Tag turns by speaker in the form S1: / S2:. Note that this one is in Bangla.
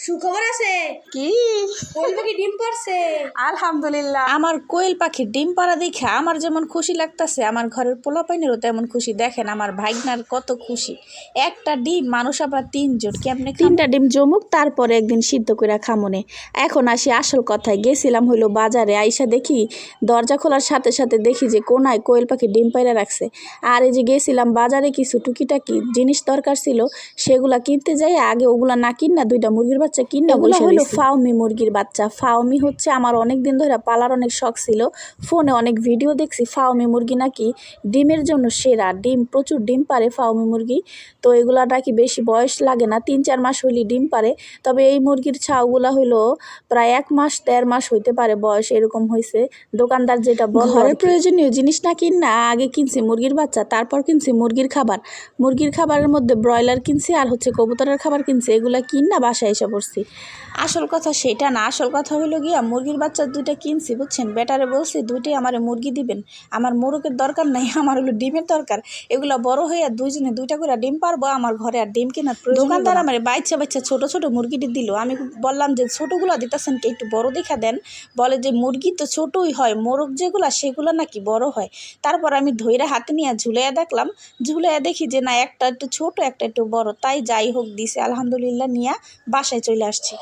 S1: সুখবর আছে
S2: কি?
S1: কোয়েল পাখি ডিম পারছে।
S2: আলহামদুলিল্লাহ। আমার কোয়েল পাখির ডিম পাড়া দেখে আমার যেমন খুশি লাগতেছে, আমার ঘরের পোলাপাইনেরও তেমন খুশি। দেখেন আমার ভাইগনার কত খুশি। একটা ডিম মানুষ আবার তিনজন, কেমনে তিনটা ডিম জমুক তারপরে একদিন সিদ্ধ করে খামনে। এখন আসি আসল কথায়। গেছিলাম হইলো বাজারে, আইসা দেখি দরজা খোলার সাথে সাথে দেখি যে কোনায় কোয়েল পাখি ডিম পাইরা রাখছে। আর এই যে গেছিলাম বাজারে কিছু টুকিটাকি জিনিস দরকার ছিল, সেগুলা কিনতে যাই আগে ওগুলা না কিনা দুইটা মুরগির বাচ্চা কিনা ওগুলো হলো ফাউমি মুরগির বাচ্চা। ফাউমি হচ্ছে আমার অনেক দিন ধরে পালার অনেক শখ ছিল। ফোনে অনেক ভিডিও দেখছি ফাউমি মুরগি নাকি ডিমের জন্য সেরা, ডিম প্রচুর ডিম পারে ফাউমি মুরগি। তো এগুলা নাকি বেশি বয়স লাগে না, 3-4 মাস হইলে ডিম পারে। তবে এই মুরগির ছাউগুলা হইলো প্রায় 1 মাস 1.5 মাস হইতে পারে বয়স, এরকম হয়েছে। দোকানদার যেটা বলে ঘরের প্রয়োজনীয় জিনিস না কিনা আগে কিনছি মুরগির বাচ্চা, তারপর কিনছি মুরগির খাবার। মুরগির খাবারের মধ্যে ব্রয়লার কিনছি আর হচ্ছে কবুতরের খাবার কিনছি, এগুলা কিনা বাসায় এসে পড়ছি। আসল কথা সেটা না, আসল কথা হইলো গিয়া মুরগির বাচ্চা দুইটা কিনছি বুঝছেন। বেটারে বলছি দুইটাই আমার মুরগি দিবেন, আমার মোরগের দরকার নাই, আমার হলো ডিমের দরকার। এগুলা বড় হয়ে দুইজনে দুইটা করে ডিম পারবো, আমার ঘরে আর ডিম কেনার প্রয়োজন। দোকানদার আমার বাচ্চা বাচ্চা ছোট ছোট মুরগিটি দিল। আমি বললাম যে ছোটগুলো দিতেছেন কি, একটু বড় দেখা দেন। বলে যে মুরগি তো ছোটই হয়, মোরগ যেগুলা সেগুলো নাকি বড় হয়। তারপর আমি ধইরা হাতে নিয়ে ঝুলাইয়া দেখলাম, ঝুলাইয়া দেখি যে না একটা একটু ছোট একটা একটু বড়। তাই যাই হোক দিছে, আলহামদুলিল্লাহ নিয়ে বাসায় চলে আসছি।